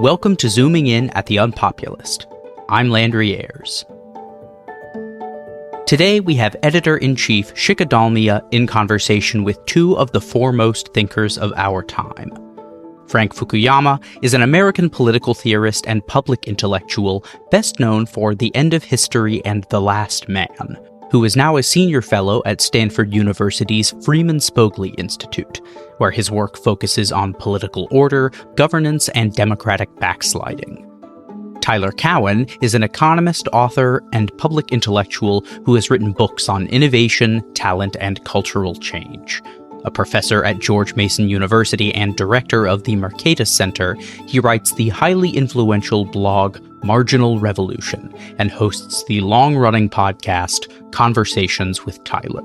Welcome to Zooming In at the Unpopulist. I'm Landry Ayers. Today we have Editor-in-Chief Shikha Dalmia in conversation with two of the foremost thinkers of our time. Frank Fukuyama is an American political theorist and public intellectual best known for The End of History and The Last Man, who is now a senior fellow at Stanford University's Freeman Spogli Institute, where his work focuses on political order, governance, and democratic backsliding. Tyler Cowen is an economist, author, and public intellectual who has written books on innovation, talent, and cultural change. A professor at George Mason University and director of the Mercatus Center, he writes the highly influential blog Marginal Revolution and hosts the long-running podcast Conversations with Tyler.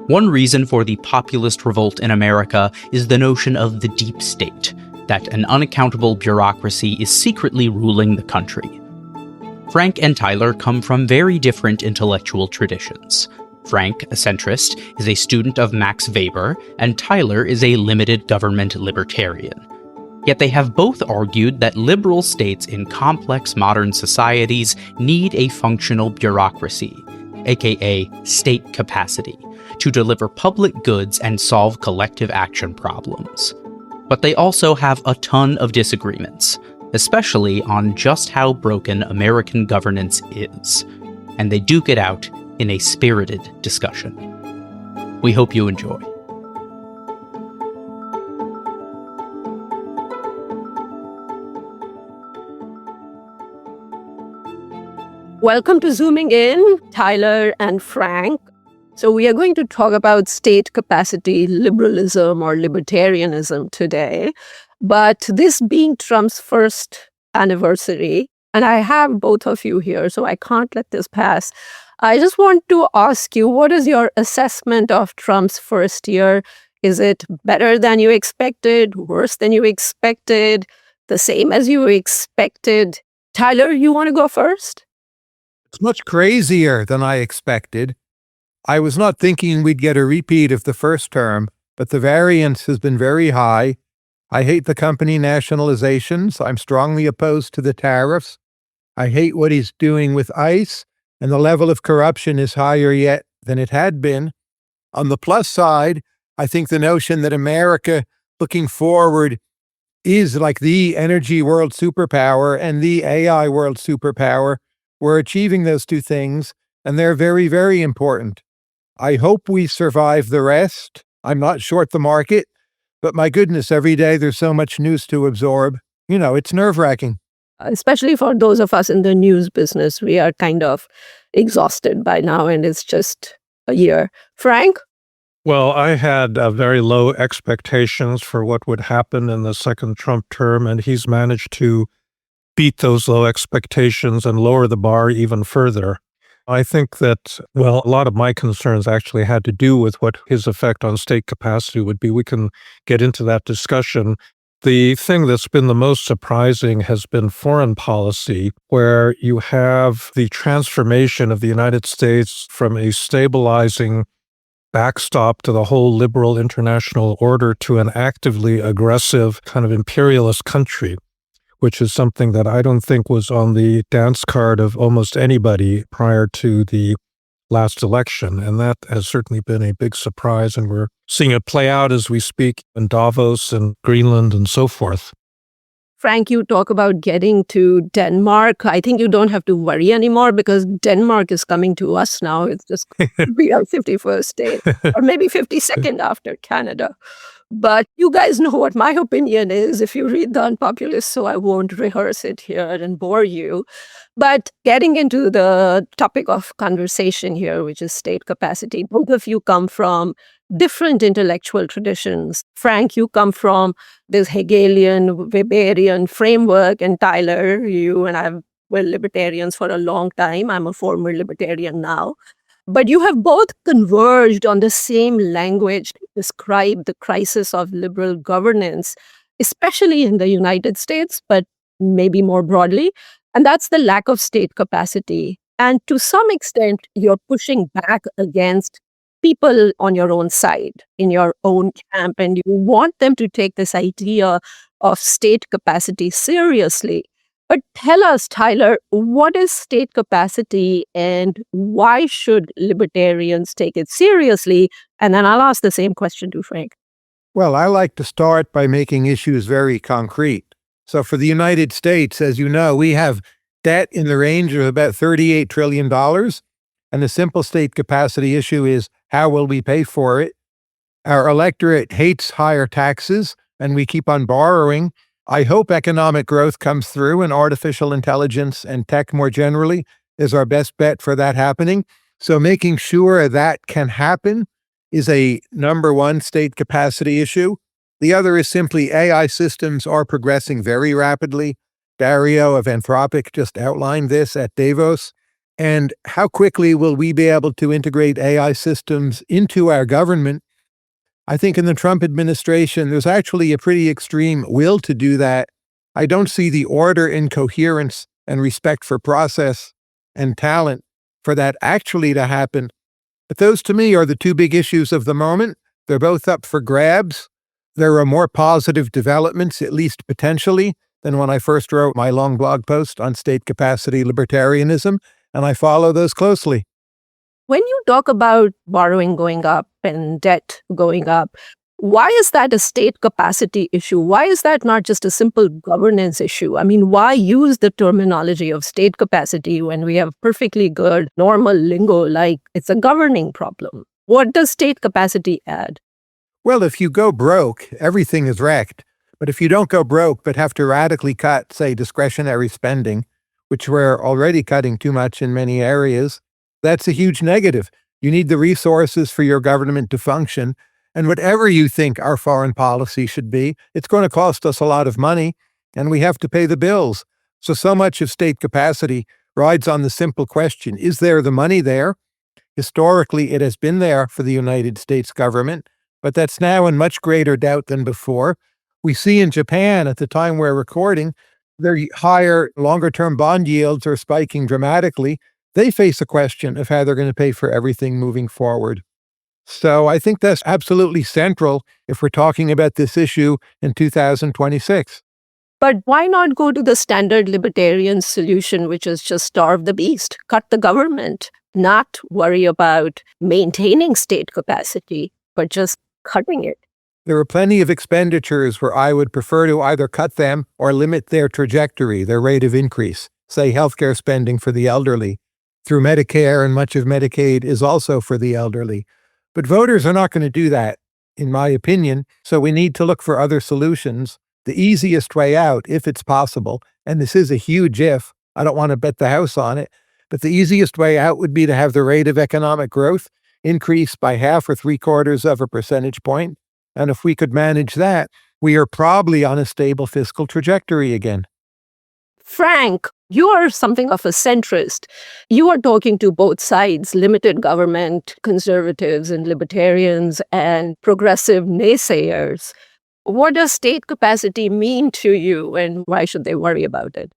One reason for the populist revolt in America is the notion of the deep state, that an unaccountable bureaucracy is secretly ruling the country. Frank and Tyler come from very different intellectual traditions. Frank, a centrist, is a student of Max Weber, and Tyler is a limited government libertarian. Yet they have both argued that liberal states in complex modern societies need a functional bureaucracy, aka state capacity, to deliver public goods and solve collective action problems. But they also have a ton of disagreements, especially on just how broken American governance is. And they duke it out in a spirited discussion. We hope you enjoy. Welcome to Zooming In, Tyler and Frank. So we are going to talk about state capacity liberalism or libertarianism today. But this being Trump's first anniversary, and I have both of you here, so I can't let this pass. I just want to ask you, what is your assessment of Trump's first year? Is it better than you expected, worse than you expected, the same as you expected? Tyler, you want to go first? It's much crazier than I expected. I was not thinking we'd get a repeat of the first term, but the variance has been very high. I hate the company nationalizations. I'm strongly opposed to the tariffs. I hate what he's doing with ICE, and the level of corruption is higher yet than it had been. On the plus side, I think the notion that America, looking forward, is like the energy world superpower and the AI world superpower. We're achieving those two things, and they're very, very important. I hope we survive the rest. I'm not short the market, but my goodness, every day there's so much news to absorb. You know, it's nerve-wracking. Especially for those of us in the news business, we are kind of exhausted by now, and it's just a year. Frank? Well, I had very low expectations for what would happen in the second Trump term, and he's managed to beat those low expectations and lower the bar even further. I think that, well, a lot of my concerns actually had to do with what his effect on state capacity would be. We can get into that discussion. The thing that's been the most surprising has been foreign policy, where you have the transformation of the United States from a stabilizing backstop to the whole liberal international order to an actively aggressive kind of imperialist country, which is something that I don't think was on the dance card of almost anybody prior to the last election. And that has certainly been a big surprise. And we're seeing it play out as we speak in Davos and Greenland and so forth. Frank, you talk about getting to Denmark. I think you don't have to worry anymore because Denmark is coming to us now. It's just be our 51st state or maybe 52nd after Canada. But you guys know what my opinion is if you read The Unpopulist, so I won't rehearse it here and bore you. But getting into the topic of conversation here, which is state capacity, both of you come from different intellectual traditions. Frank, you come from this Hegelian, Weberian framework, and Tyler, you and I were libertarians for a long time. I'm a former libertarian now. But you have both converged on the same language to describe the crisis of liberal governance, especially in the United States, but maybe more broadly. And that's the lack of state capacity. And to some extent, you're pushing back against people on your own side, in your own camp, and you want them to take this idea of state capacity seriously. But tell us, Tyler, what is state capacity and why should libertarians take it seriously? And then I'll ask the same question to Frank. Well, I like to start by making issues very concrete. So for the United States, as you know, we have debt in the range of about $38 trillion. And the simple state capacity issue is, how will we pay for it? Our electorate hates higher taxes, and we keep on borrowing. I hope economic growth comes through, and artificial intelligence and tech more generally is our best bet for that happening. So making sure that can happen is a number one state capacity issue. The other is simply AI systems are progressing very rapidly. Dario of Anthropic just outlined this at Davos. And how quickly will we be able to integrate AI systems into our government? I think in the Trump administration, there's actually a pretty extreme will to do that. I don't see the order and coherence and respect for process and talent for that actually to happen. But those to me are the two big issues of the moment. They're both up for grabs. There are more positive developments, at least potentially, than when I first wrote my long blog post on state capacity libertarianism, and I follow those closely. When you talk about borrowing going up and debt going up, why is that a state capacity issue? Why is that not just a simple governance issue? I mean, why use the terminology of state capacity when we have perfectly good normal lingo like it's a governing problem? What does state capacity add? Well, if you go broke, everything is wrecked. But if you don't go broke but have to radically cut, say, discretionary spending, which we're already cutting too much in many areas, that's a huge negative. You need the resources for your government to function. And whatever you think our foreign policy should be, it's going to cost us a lot of money, and we have to pay the bills. So much of state capacity rides on the simple question, is there the money there? Historically, it has been there for the United States government, but that's now in much greater doubt than before. We see in Japan, at the time we're recording, their higher, longer-term bond yields are spiking dramatically. They face a question of how they're going to pay for everything moving forward. So I think that's absolutely central if we're talking about this issue in 2026. But why not go to the standard libertarian solution, which is just starve the beast, cut the government, not worry about maintaining state capacity, but just cutting it? There are plenty of expenditures where I would prefer to either cut them or limit their trajectory, their rate of increase. Say healthcare spending for the elderly. Through Medicare, and much of Medicaid is also for the elderly. But voters are not going to do that, in my opinion, so we need to look for other solutions. The easiest way out, if it's possible, and this is a huge if, I don't want to bet the house on it, but the easiest way out would be to have the rate of economic growth increase by 0.5 or 0.75 percentage point. And if we could manage that, we are probably on a stable fiscal trajectory again. Frank, you are something of a centrist. You are talking to both sides, limited government, conservatives and libertarians, and progressive naysayers. What does state capacity mean to you, and why should they worry about it?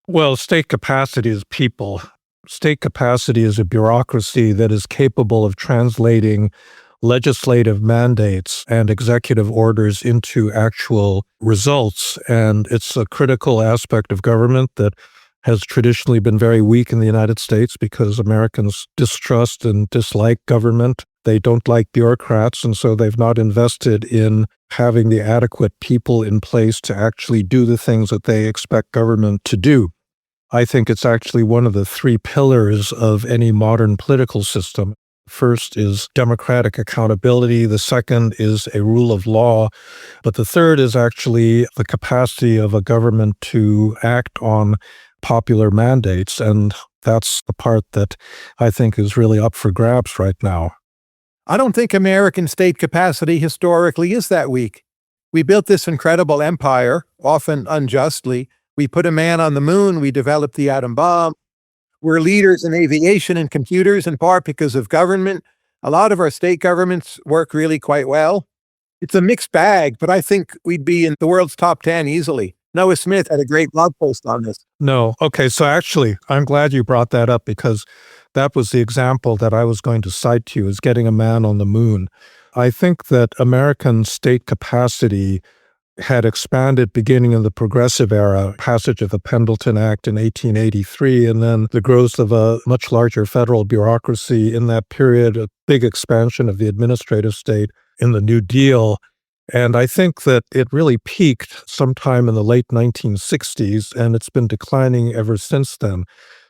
Well, state capacity is people. State capacity is a bureaucracy that is capable of translating legislative mandates and executive orders into actual results. And it's a critical aspect of government that has traditionally been very weak in the United States because Americans distrust and dislike government. They don't like bureaucrats, and so they've not invested in having the adequate people in place to actually do the things that they expect government to do. I think it's actually one of the three pillars of any modern political system. First is democratic accountability. The second is a rule of law. But the third is actually the capacity of a government to act on popular mandates. And that's the part that I think is really up for grabs right now. I don't think American state capacity historically is that weak. We built this incredible empire, often unjustly. We put a man on the moon. We developed the atom bomb. We're leaders in aviation and computers, in part because of government. A lot of our state governments work really quite well. It's a mixed bag, but I think we'd be in the world's top 10 easily. Noah Smith had a great blog post on this. No. Okay. So actually, I'm glad you brought that up because that was the example that I was going to cite to you as getting a man on the moon. I think that American state capacity had expanded beginning in the Progressive era, passage of the Pendleton Act in 1883, and then the growth of a much larger federal bureaucracy in that period, a big expansion of the administrative state in the New Deal. And I think that it really peaked sometime in the late 1960s, and it's been declining ever since then.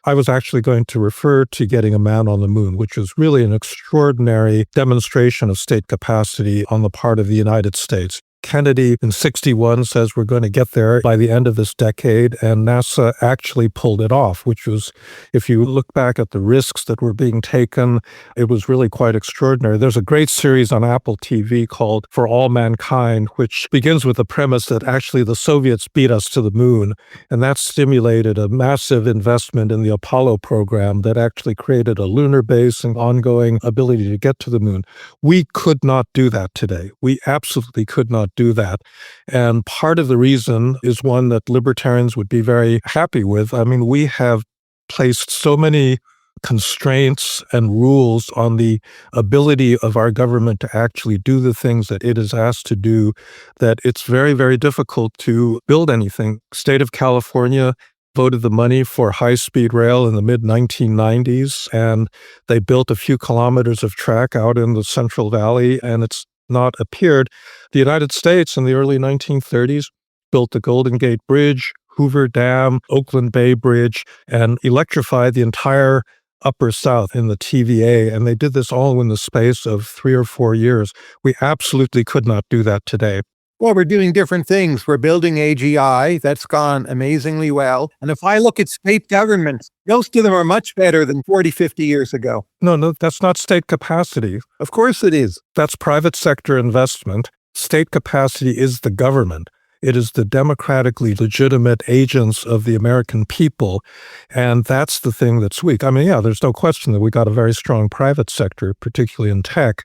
I was actually going to refer to getting a man on the moon, which was really an extraordinary demonstration of state capacity on the part of the United States. Kennedy in 61 says we're going to get there by the end of this decade, and NASA actually pulled it off, which was, if you look back at the risks that were being taken, it was really quite extraordinary. There's a great series on Apple TV called For All Mankind, which begins with the premise that actually the Soviets beat us to the moon, and that stimulated a massive investment in the Apollo program that actually created a lunar base and ongoing ability to get to the moon. We could not do that today. We absolutely could not do that. And part of the reason is one that libertarians would be very happy with. I mean, we have placed so many constraints and rules on the ability of our government to actually do the things that it is asked to do that it's very, very difficult to build anything. State of California voted the money for high-speed rail in the mid-1990s, and they built a few kilometers of track out in the Central Valley, and it's not appeared. The United States in the early 1930s built the Golden Gate Bridge, Hoover Dam, Oakland Bay Bridge, and electrified the entire Upper South in the TVA, and they did this all in the space of 3 or 4 years. We absolutely could not do that today. Well, we're doing different things. We're building AGI. That's gone amazingly well. And if I look at state governments, most of them are much better than 40, 50 years ago. No, that's not state capacity. Of course it is. That's private sector investment. State capacity is the government. It is the democratically legitimate agents of the American people. And that's the thing that's weak. I mean, yeah, there's no question that we got a very strong private sector, particularly in tech.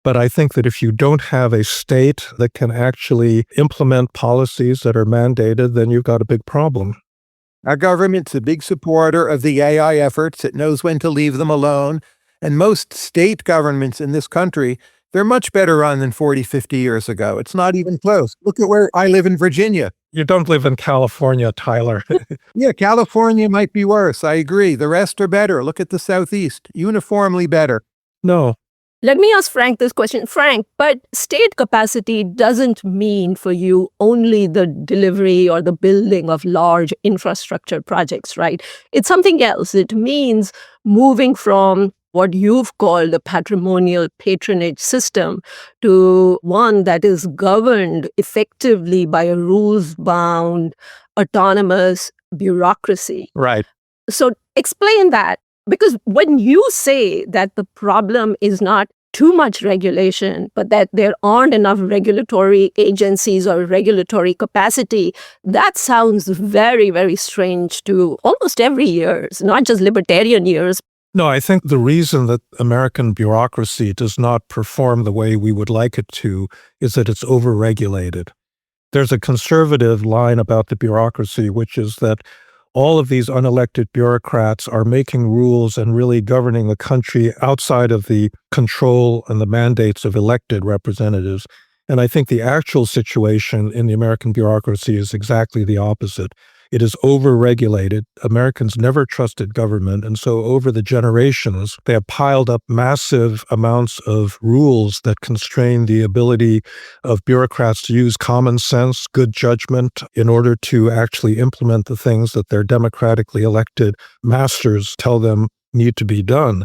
But I think that if you don't have a state that can actually implement policies that are mandated, then you've got a big problem. Our government's a big supporter of the AI efforts. It knows when to leave them alone. And most state governments in this country, they're much better run than 40, 50 years ago. It's not even close. Look at where I live in Virginia. You don't live in California, Tyler. Yeah, California might be worse. I agree. The rest are better. Look at the Southeast. Uniformly better. No. Let me ask Frank this question. Frank, but state capacity doesn't mean for you only the delivery or the building of large infrastructure projects, right? It's something else. It means moving from what you've called the patrimonial patronage system to one that is governed effectively by a rules-bound, autonomous bureaucracy. Right. So explain that. Because when you say that the problem is not too much regulation, but that there aren't enough regulatory agencies or regulatory capacity, that sounds very, very strange to almost every ears, not just libertarian ears. No, I think the reason that American bureaucracy does not perform the way we would like it to is that it's overregulated. There's a conservative line about the bureaucracy, which is that all of these unelected bureaucrats are making rules and really governing the country outside of the control and the mandates of elected representatives. And I think the actual situation in the American bureaucracy is exactly the opposite. It is overregulated. Americans never trusted government. And so over the generations, they have piled up massive amounts of rules that constrain the ability of bureaucrats to use common sense, good judgment in order to actually implement the things that their democratically elected masters tell them need to be done.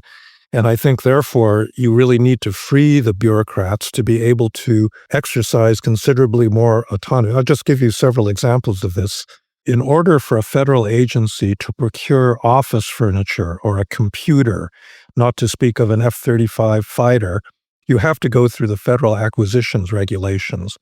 And I think, therefore, you really need to free the bureaucrats to be able to exercise considerably more autonomy. I'll just give you several examples of this. In order for a federal agency to procure office furniture or a computer, not to speak of an F-35 fighter, you have to go through the federal acquisitions regulations.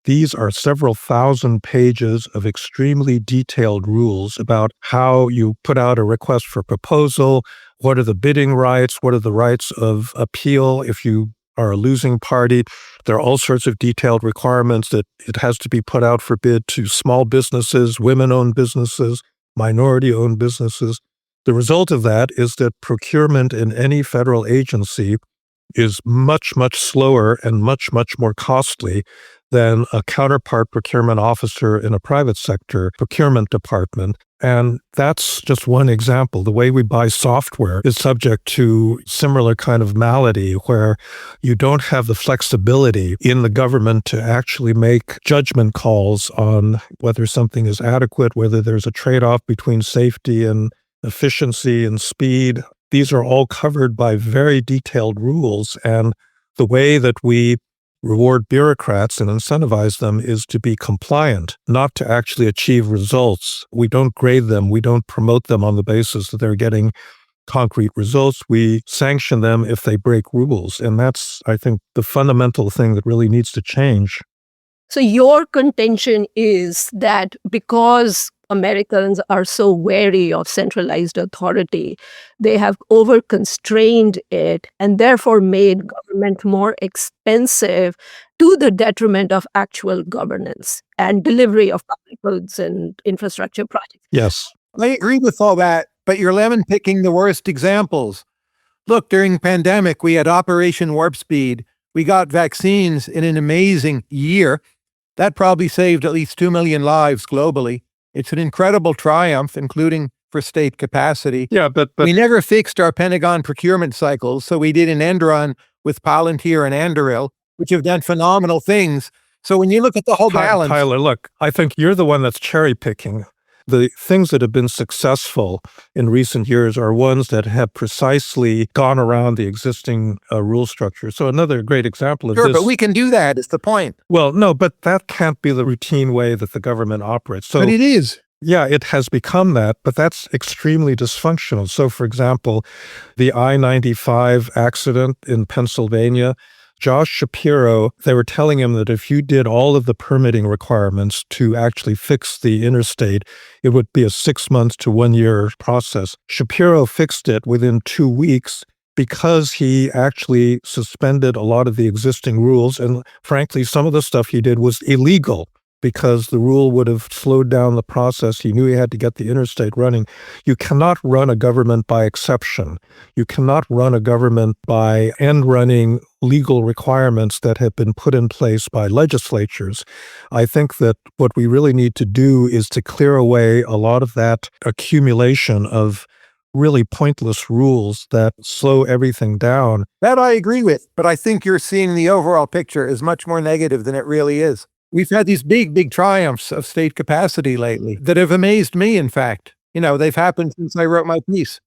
These are several thousand pages of extremely detailed rules about how you put out a request for proposal, what are the bidding rights, what are the rights of appeal if you are a losing party. There are all sorts of detailed requirements that it has to be put out for bid to small businesses, women-owned businesses, minority-owned businesses. The result of that is that procurement in any federal agency is much, much slower and much, much more costly than a counterpart procurement officer in a private sector procurement department. And that's just one example. The way we buy software is subject to similar kind of malady where you don't have the flexibility in the government to actually make judgment calls on whether something is adequate, whether there's a trade-off between safety and efficiency and speed. These are all covered by very detailed rules, and the way that we reward bureaucrats and incentivize them is to be compliant, not to actually achieve results. We don't grade them. We don't promote them on the basis that they're getting concrete results. We sanction them if they break rules, and that's, I think, the fundamental thing that really needs to change. So your contention is that because Americans are so wary of centralized authority, they have over-constrained it and therefore made government more expensive to the detriment of actual governance and delivery of public goods and infrastructure projects. Yes. I agree with all that, but you're lemon picking the worst examples. Look, during pandemic, we had Operation Warp Speed. We got vaccines in an amazing year. That probably saved at least 2 million lives globally. It's an incredible triumph, including for state capacity. Yeah, but we never fixed our Pentagon procurement cycles, so we did an end run with Palantir and Anduril, which have done phenomenal things. So when you look at the whole balance... Tyler, look, I think you're the one that's cherry picking. The things that have been successful in recent years are ones that have precisely gone around the existing rule structure. So another great example of this... Sure, but we can do that, is the point. Well, no, but that can't be the routine way that the government operates. So, but it is. Yeah, it has become that, but that's extremely dysfunctional. So, for example, the I-95 accident in Pennsylvania, Josh Shapiro, they were telling him that if you did all of the permitting requirements to actually fix the interstate, it would be a 6 months to 1 year process. Shapiro fixed it within 2 weeks because he actually suspended a lot of the existing rules. And frankly, some of the stuff he did was illegal because the rule would have slowed down the process. He knew he had to get the interstate running. You cannot run a government by exception. You cannot run a government by end-running legal requirements that have been put in place by legislatures. I think that what we really need to do is to clear away a lot of that accumulation of really pointless rules that slow everything down. That I agree with, but I think you're seeing the overall picture is much more negative than it really is. We've had these big, big triumphs of state capacity lately that have amazed me, in fact. You know, they've happened since I wrote my piece.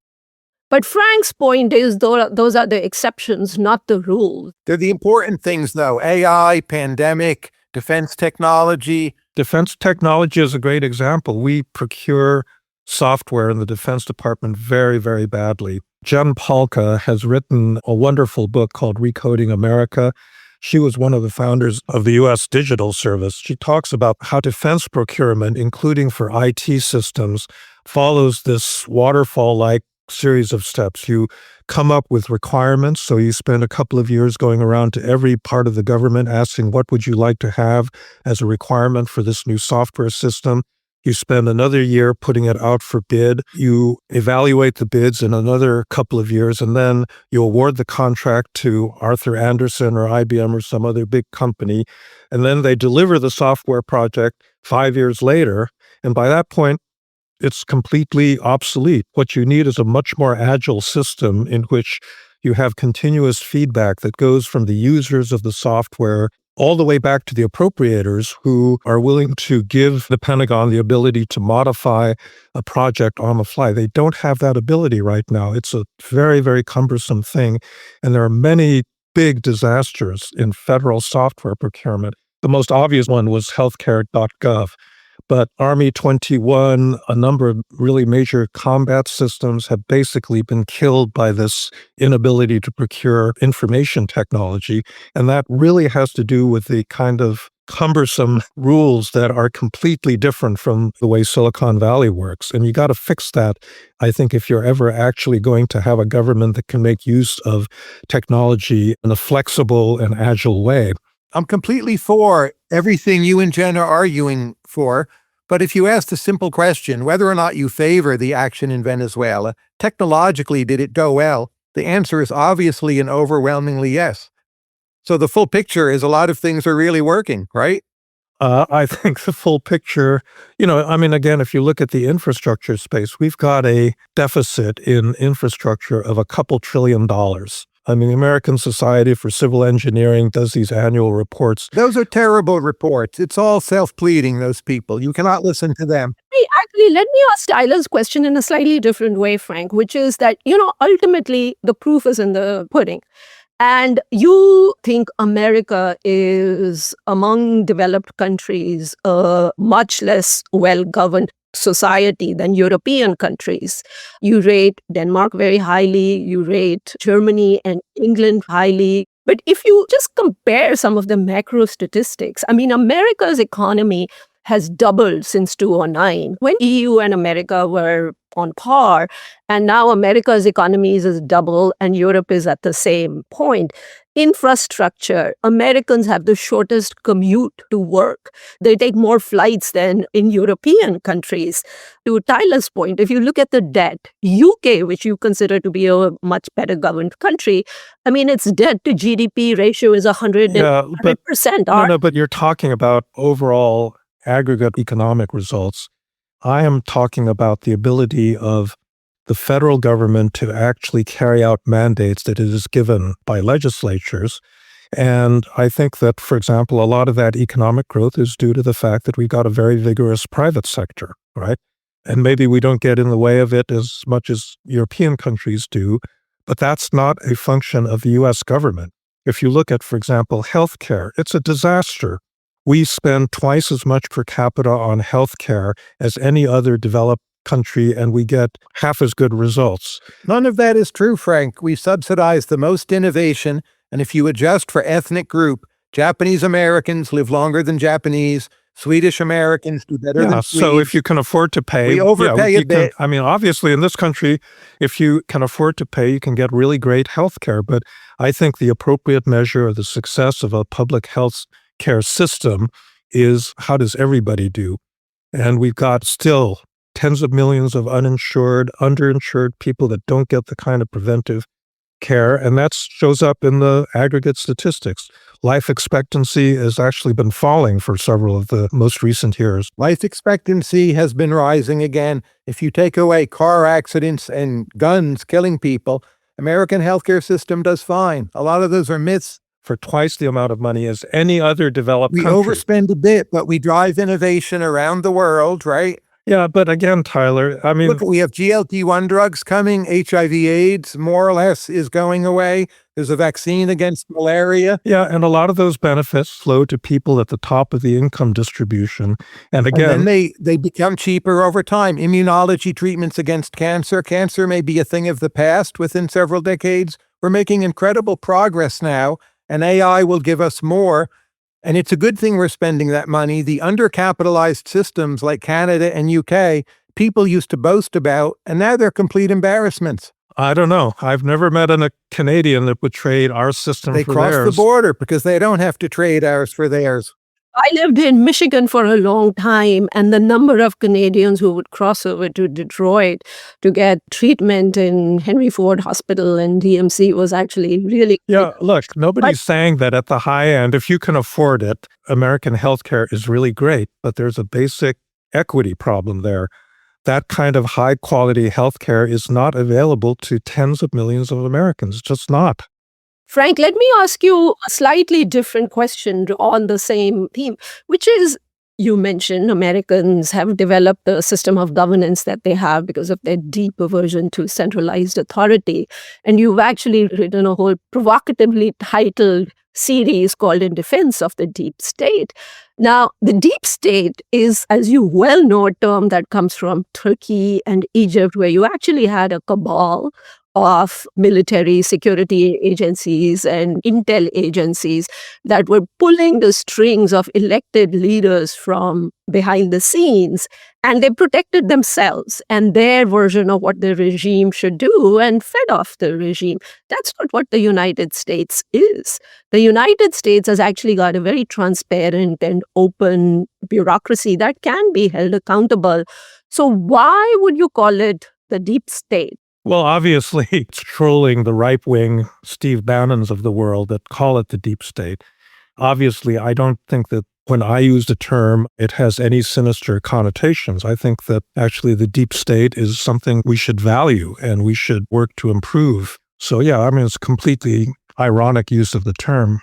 But Frank's point is those are the exceptions, not the rules. They're the important things, though. AI, pandemic, defense technology. Defense technology is a great example. We procure software in the Defense Department very, very badly. Jen Pahlka has written a wonderful book called Recoding America. She was one of the founders of the U.S. Digital Service. She talks about how defense procurement, including for IT systems, follows this waterfall-like series of steps. You come up with requirements, so you spend a couple of years going around to every part of the government asking, what would you like to have as a requirement for this new software system? You spend another year putting it out for bid. You evaluate the bids in another couple of years, and then you award the contract to Arthur Andersen or IBM or some other big company. And then they deliver the software project 5 years later. And by that point, it's completely obsolete. What you need is a much more agile system in which you have continuous feedback that goes from the users of the software all the way back to the appropriators who are willing to give the Pentagon the ability to modify a project on the fly. They don't have that ability right now. It's a very, very cumbersome thing. And there are many big disasters in federal software procurement. The most obvious one was healthcare.gov. But Army 21, a number of really major combat systems have basically been killed by this inability to procure information technology. And that really has to do with the kind of cumbersome rules that are completely different from the way Silicon Valley works. And you got to fix that, I think, if you're ever actually going to have a government that can make use of technology in a flexible and agile way. I'm completely for everything you and Jen are arguing for, but if you ask the simple question, whether or not you favor the action in Venezuela, technologically, did it go well? The answer is obviously and overwhelmingly yes. So the full picture is a lot of things are really working, right? I think the full picture, again, if you look at the infrastructure space, we've got a deficit in infrastructure of a couple $1 trillion. The American Society for Civil Engineering does these annual reports. Those are terrible reports. It's all self-pleading, those people. You cannot listen to them. Hey, actually, let me ask Tyler's question in a slightly different way, Frank, which is that, ultimately the proof is in the pudding. And you think America is, among developed countries, a much less well-governed society than European countries. You rate Denmark very highly, you rate Germany and England highly. But if you just compare some of the macro statistics, America's economy has doubled since 2009, when EU and America were on par. And now America's economy is double and Europe is at the same point. Infrastructure, Americans have the shortest commute to work. They take more flights than in European countries. To Tyler's point, if you look at the debt, UK, which you consider to be a much better governed country, its debt to GDP ratio is 100%. But you're talking about overall aggregate economic results. I am talking about the ability of the federal government to actually carry out mandates that it is given by legislatures. And I think that, for example, a lot of that economic growth is due to the fact that we've got a very vigorous private sector, right? And maybe we don't get in the way of it as much as European countries do, but that's not a function of the U.S. government. If you look at, for example, healthcare, it's a disaster. We spend twice as much per capita on healthcare as any other developed country, and we get half as good results. None of that is true, Frank. We subsidize the most innovation, and if you adjust for ethnic group, Japanese Americans live longer than Japanese, Swedish Americans do better than Swedes. So if you can afford to pay, we overpay a bit. Obviously in this country, if you can afford to pay, you can get really great health care. But I think the appropriate measure of the success of a public health care system is, how does everybody do? And we've got still tens of millions of uninsured, underinsured people that don't get the kind of preventive care, and that shows up in the aggregate statistics. Life expectancy has actually been falling for several of the most recent years. Life expectancy has been rising again. If you take away car accidents and guns killing people, American healthcare system does fine. A lot of those are myths. For twice the amount of money as any other developed country. We overspend a bit, but we drive innovation around the world, right? Yeah, but again, Tyler, Look, we have GLP-1 drugs coming. HIV/AIDS, more or less, is going away. There's a vaccine against malaria. Yeah, and a lot of those benefits flow to people at the top of the income distribution. And again, and then they become cheaper over time. Immunology treatments against cancer. Cancer may be a thing of the past within several decades. We're making incredible progress now, and AI will give us more. And it's a good thing we're spending that money. The undercapitalized systems like Canada and UK, people used to boast about, and now they're complete embarrassments. I don't know. I've never met a Canadian that would trade our system for theirs. They cross the border because they don't have to trade ours for theirs. I lived in Michigan for a long time, and the number of Canadians who would cross over to Detroit to get treatment in Henry Ford Hospital and DMC was actually really... Yeah, look, nobody's saying that at the high end, if you can afford it, American healthcare is really great, but there's a basic equity problem there. That kind of high-quality healthcare is not available to tens of millions of Americans. It's just not. Frank, let me ask you a slightly different question on the same theme, which is, you mentioned Americans have developed the system of governance that they have because of their deep aversion to centralized authority. And you've actually written a whole provocatively titled series called In Defense of the Deep State. Now, the deep state is, as you well know, a term that comes from Turkey and Egypt, where you actually had a cabal of military security agencies and intel agencies that were pulling the strings of elected leaders from behind the scenes. And they protected themselves and their version of what the regime should do and fed off the regime. That's not what the United States is. The United States has actually got a very transparent and open bureaucracy that can be held accountable. So why would you call it the deep state? Well, obviously, it's trolling the right-wing Steve Bannons of the world that call it the deep state. Obviously, I don't think that when I use the term, it has any sinister connotations. I think that actually the deep state is something we should value and we should work to improve. So yeah, I mean, it's completely ironic use of the term.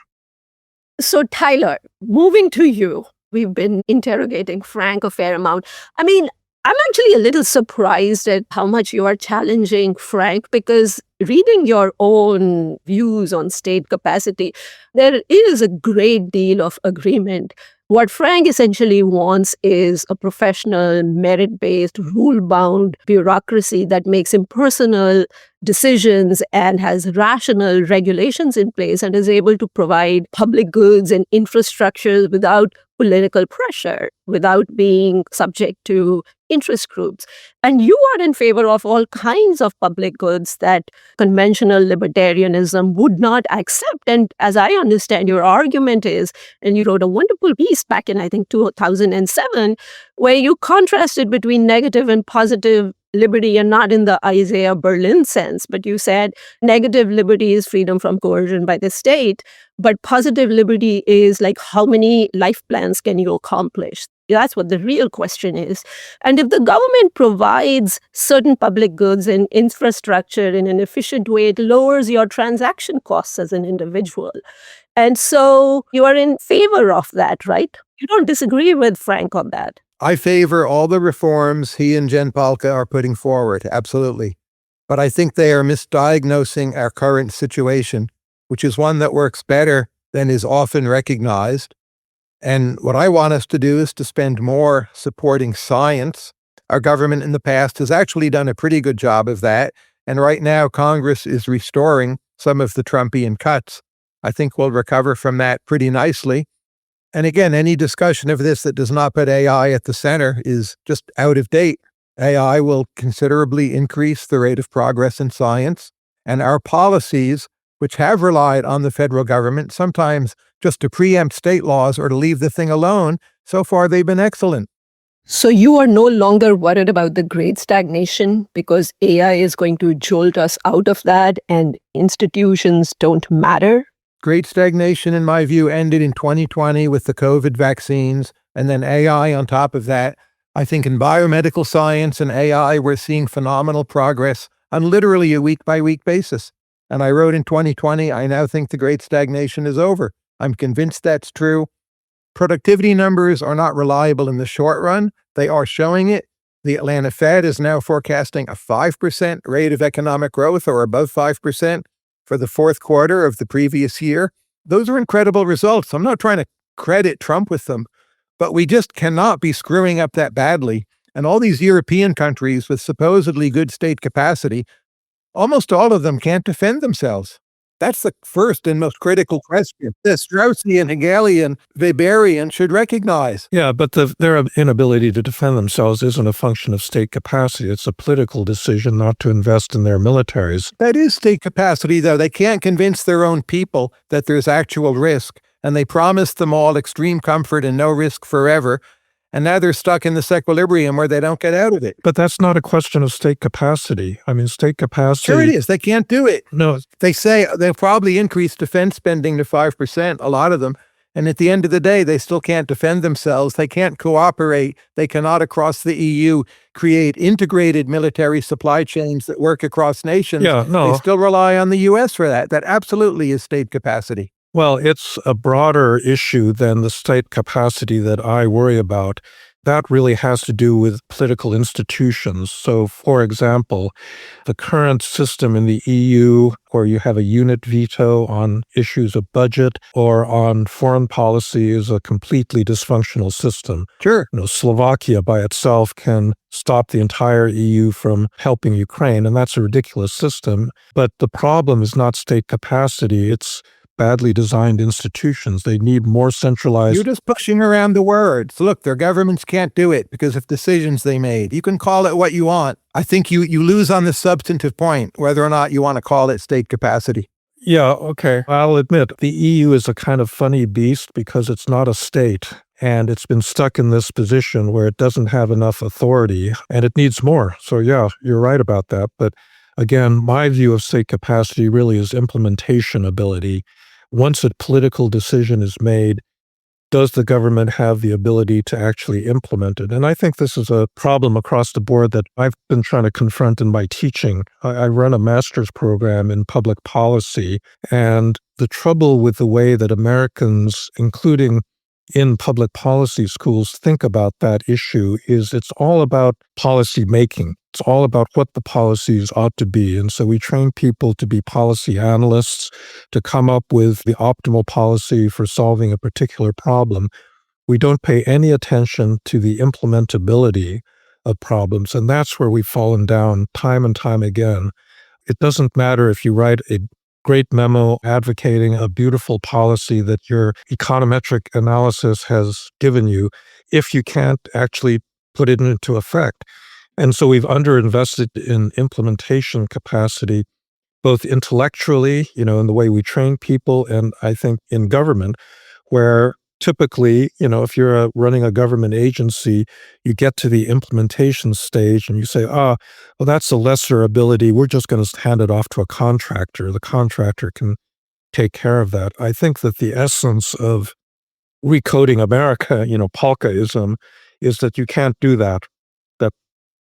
So Tyler, moving to you, we've been interrogating Frank a fair amount. I mean, I'm actually a little surprised at how much you are challenging Frank, because reading your own views on state capacity, there is a great deal of agreement. What Frank essentially wants is a professional, merit-based, rule-bound bureaucracy that makes impersonal decisions and has rational regulations in place and is able to provide public goods and infrastructure without political pressure, without being subject to interest groups. And you are in favor of all kinds of public goods that conventional libertarianism would not accept. And as I understand, your argument is, and you wrote a wonderful piece back in, I think, 2007, where you contrasted between negative and positive liberty, and not in the Isaiah Berlin sense, but you said negative liberty is freedom from coercion by the state, but positive liberty is like how many life plans can you accomplish? That's what the real question is. And if the government provides certain public goods and infrastructure in an efficient way, it lowers your transaction costs as an individual. And so you are in favor of that, right? You don't disagree with Frank on that. I favor all the reforms he and Jen Pahlka are putting forward, absolutely. But I think they are misdiagnosing our current situation, which is one that works better than is often recognized. And what I want us to do is to spend more supporting science. Our government in the past has actually done a pretty good job of that. And right now, Congress is restoring some of the Trumpian cuts. I think we'll recover from that pretty nicely. And again, any discussion of this that does not put AI at the center is just out of date. AI will considerably increase the rate of progress in science, and our policies, which have relied on the federal government, sometimes just to preempt state laws or to leave the thing alone, so far they've been excellent. So you are no longer worried about the great stagnation because AI is going to jolt us out of that and institutions don't matter? Great stagnation, in my view, ended in 2020 with the COVID vaccines, and then AI on top of that. I think in biomedical science and AI, we're seeing phenomenal progress on literally a week-by-week basis. And I wrote in 2020, I now think the great stagnation is over. I'm convinced that's true. Productivity numbers are not reliable in the short run. They are showing it. The Atlanta Fed is now forecasting a 5% rate of economic growth, or above 5%. For the fourth quarter of the previous year. Those are incredible results. I'm not trying to credit Trump with them, but we just cannot be screwing up that badly. And all these European countries with supposedly good state capacity, almost all of them can't defend themselves. That's the first and most critical question that Straussian, Hegelian, Weberian should recognize. Yeah, but their inability to defend themselves isn't a function of state capacity. It's a political decision not to invest in their militaries. That is state capacity, though. They can't convince their own people that there's actual risk, and they promise them all extreme comfort and no risk forever. And now they're stuck in this equilibrium where they don't get out of it. But that's not a question of state capacity. I mean, state capacity... Sure it is. They can't do it. No. They say they'll probably increase defense spending to 5%, a lot of them. And at the end of the day, they still can't defend themselves. They can't cooperate. They cannot, across the EU, create integrated military supply chains that work across nations. Yeah, no. They still rely on the U.S. for that. That absolutely is state capacity. Well, it's a broader issue than the state capacity that I worry about. that really has to do with political institutions. So, for example, the current system in the EU, where you have a unit veto on issues of budget or on foreign policy, is a completely dysfunctional system. Sure. Slovakia by itself can stop the entire EU from helping Ukraine, and that's a ridiculous system. But the problem is not state capacity, it's badly designed institutions. They need more centralized. You're just pushing around the words. Look, their governments can't do it because of decisions they made. You can call it what you want. I think you lose on the substantive point, whether or not you want to call it state capacity. Yeah, okay. I'll admit the EU is a kind of funny beast because it's not a state. And it's been stuck in this position where it doesn't have enough authority and it needs more. So yeah, you're right about that. But again, my view of state capacity really is implementation ability. Once a political decision is made, does the government have the ability to actually implement it? And I think this is a problem across the board that I've been trying to confront in my teaching. I run a master's program in public policy, and the trouble with the way that Americans, including in public policy schools, think about that issue is it's all about policy making. It's all about what the policies ought to be. And so we train people to be policy analysts, to come up with the optimal policy for solving a particular problem. We don't pay any attention to the implementability of problems. And that's where we've fallen down time and time again. It doesn't matter if you write a great memo advocating a beautiful policy that your econometric analysis has given you if you can't actually put it into effect. And so we've underinvested in implementation capacity, both intellectually, in the way we train people, and I think in government, where typically, if you're running a government agency, you get to the implementation stage and you say, well, that's a lesser ability. We're just going to hand it off to a contractor. The contractor can take care of that. I think that the essence of recoding America, Polkaism, is that you can't do that. That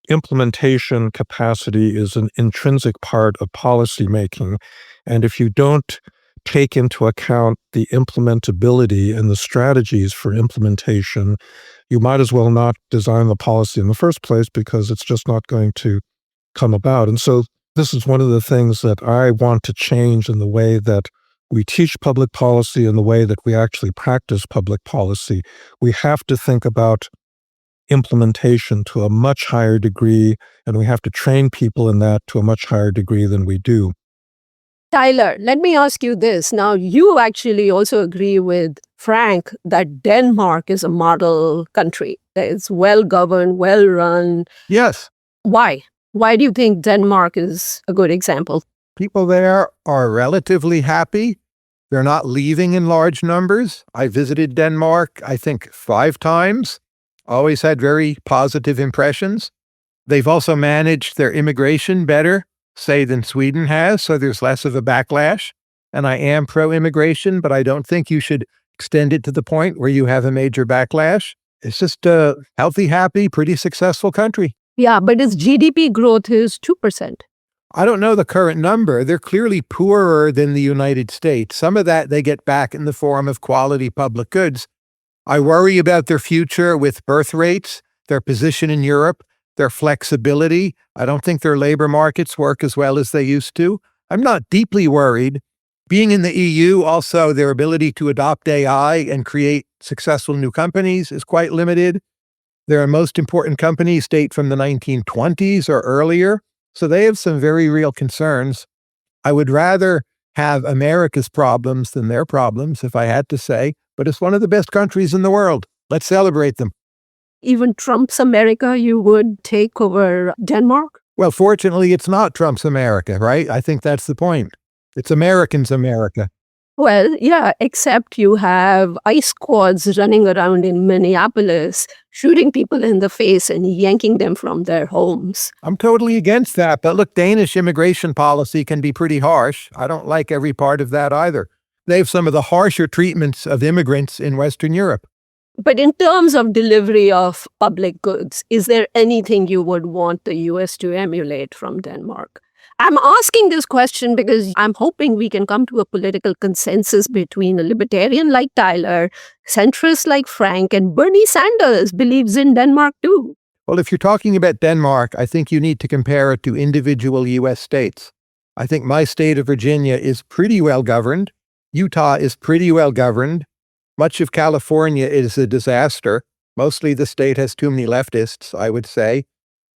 implementation capacity is an intrinsic part of policy making. And if you don't take into account the implementability and the strategies for implementation, you might as well not design the policy in the first place because it's just not going to come about. And so this is one of the things that I want to change in the way that we teach public policy and the way that we actually practice public policy. We have to think about implementation to a much higher degree, and we have to train people in that to a much higher degree than we do. Tyler, let me ask you this. Now, you actually also agree with Frank that Denmark is a model country. That it's well-governed, well-run. Yes. Why? Why do you think Denmark is a good example? People there are relatively happy. They're not leaving in large numbers. I visited Denmark, I think, 5 times. Always had very positive impressions. They've also managed their immigration better, say, than Sweden has, so there's less of a backlash. And I am pro-immigration, but I don't think you should extend it to the point where you have a major backlash. It's just a healthy, happy, pretty successful country. Yeah, but its GDP growth is 2%. I don't know the current number. They're clearly poorer than the United States. Some of that they get back in the form of quality public goods. I worry about their future with birth rates, their position in Europe, their flexibility. I don't think their labor markets work as well as they used to. I'm not deeply worried. Being in the EU, also, their ability to adopt AI and create successful new companies is quite limited. Their most important companies date from the 1920s or earlier, so they have some very real concerns. I would rather have America's problems than their problems, if I had to say, but it's one of the best countries in the world. Let's celebrate them. Even Trump's America, you would take over Denmark? Well, fortunately, it's not Trump's America, right? I think that's the point. It's Americans' America. Well, yeah, except you have ICE squads running around in Minneapolis, shooting people in the face and yanking them from their homes. I'm totally against that. But look, Danish immigration policy can be pretty harsh. I don't like every part of that either. They have some of the harsher treatments of immigrants in Western Europe. But in terms of delivery of public goods, is there anything you would want the U.S. to emulate from Denmark? I'm asking this question because I'm hoping we can come to a political consensus between a libertarian like Tyler, centrist like Frank, and Bernie Sanders believes in Denmark too. Well, if you're talking about Denmark, I think you need to compare it to individual U.S. states. I think my state of Virginia is pretty well governed. Utah is pretty well governed. Much of California is a disaster. Mostly the state has too many leftists, I would say.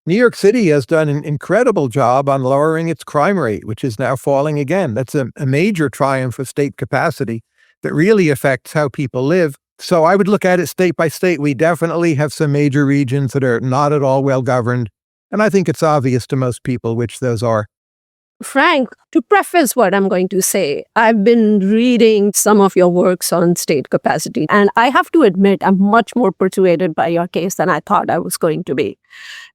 New York City has done an incredible job on lowering its crime rate, which is now falling again. That's a major triumph of state capacity that really affects how people live. So I would look at it state by state. We definitely have some major regions that are not at all well governed. And I think it's obvious to most people which those are. Frank, to preface what I'm going to say, I've been reading some of your works on state capacity, and I have to admit I'm much more persuaded by your case than I thought I was going to be.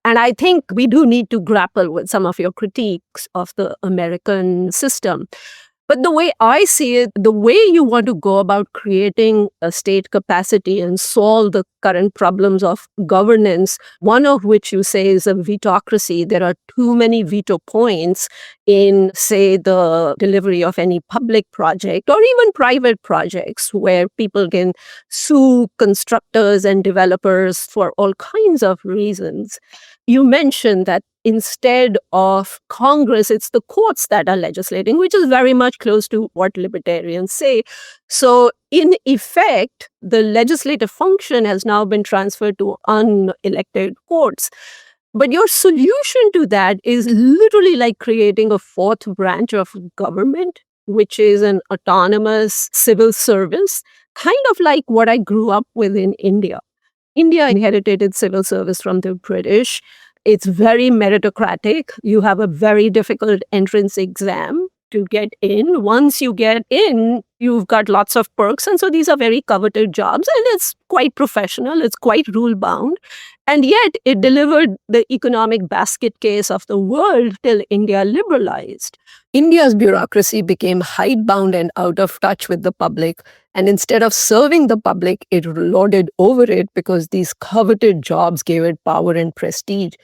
And I think we do need to grapple with some of your critiques of the American system. But the way I see it, the way you want to go about creating a state capacity and solve the current problems of governance, one of which you say is a vetocracy. There are too many veto points in, say, the delivery of any public project or even private projects where people can sue constructors and developers for all kinds of reasons. You mentioned that instead of Congress, it's the courts that are legislating, which is very much close to what libertarians say. So in effect, the legislative function has now been transferred to unelected courts. But your solution to that is literally like creating a fourth branch of government, which is an autonomous civil service, kind of like what I grew up with in India. India inherited its civil service from the British. It's very meritocratic. You have a very difficult entrance exam to get in. Once you get in, you've got lots of perks. And so these are very coveted jobs. And it's quite professional. It's quite rule-bound. And yet it delivered the economic basket case of the world till India liberalized. India's bureaucracy became hidebound and out of touch with the public. And instead of serving the public, it lorded over it because these coveted jobs gave it power and prestige.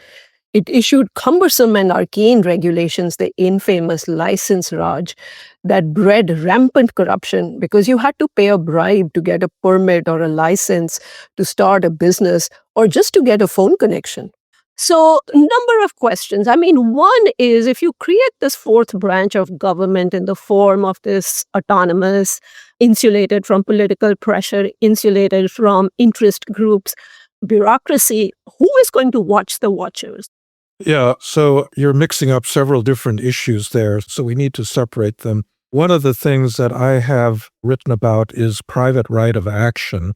It issued cumbersome and arcane regulations, the infamous license Raj, that bred rampant corruption because you had to pay a bribe to get a permit or a license to start a business or just to get a phone connection. So, a number of questions. I mean, one is if you create this fourth branch of government in the form of this autonomous, insulated from political pressure, insulated from interest groups, bureaucracy, who is going to watch the watchers? Yeah, so you're mixing up several different issues there, so we need to separate them. One of the things that I have written about is private right of action.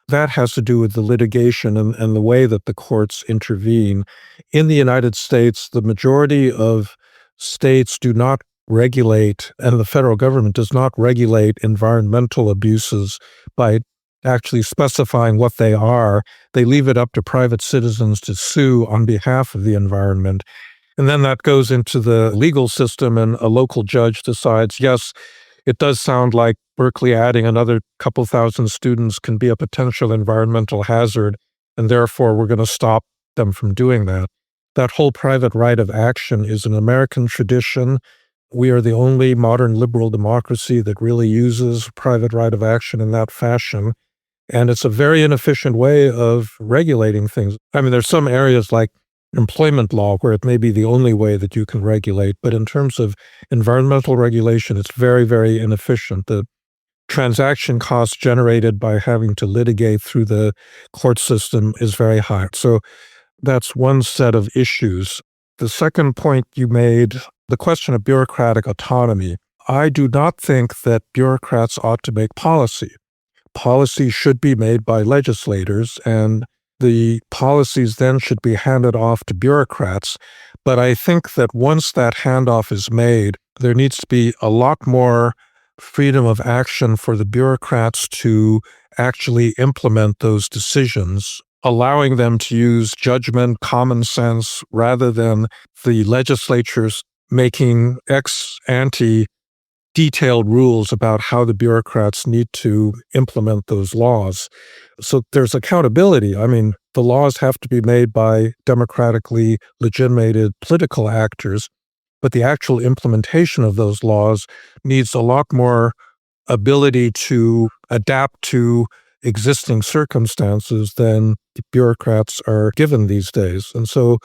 That has to do with the litigation and the way that the courts intervene. In the United States, the majority of states do not regulate, and the federal government does not regulate environmental abuses by actually specifying what they are. They leave it up to private citizens to sue on behalf of the environment. And then that goes into the legal system, and a local judge decides, yes, it does sound like Berkeley adding another couple thousand students can be a potential environmental hazard, and therefore we're going to stop them from doing that. That whole private right of action is an American tradition. We are the only modern liberal democracy that really uses private right of action in that fashion. And it's a very inefficient way of regulating things. I mean, there's some areas like employment law where it may be the only way that you can regulate, but in terms of environmental regulation, it's very, very inefficient. The transaction cost generated by having to litigate through the court system is very high. So that's one set of issues. The second point you made, the question of bureaucratic autonomy. I do not think that bureaucrats ought to make policy. Policy should be made by legislators, and the policies then should be handed off to bureaucrats. But I think that once that handoff is made, there needs to be a lot more freedom of action for the bureaucrats to actually implement those decisions, allowing them to use judgment, common sense, rather than the legislatures making ex ante detailed rules about how the bureaucrats need to implement those laws. So there's accountability. I mean, the laws have to be made by democratically legitimated political actors, but the actual implementation of those laws needs a lot more ability to adapt to existing circumstances than the bureaucrats are given these days. And so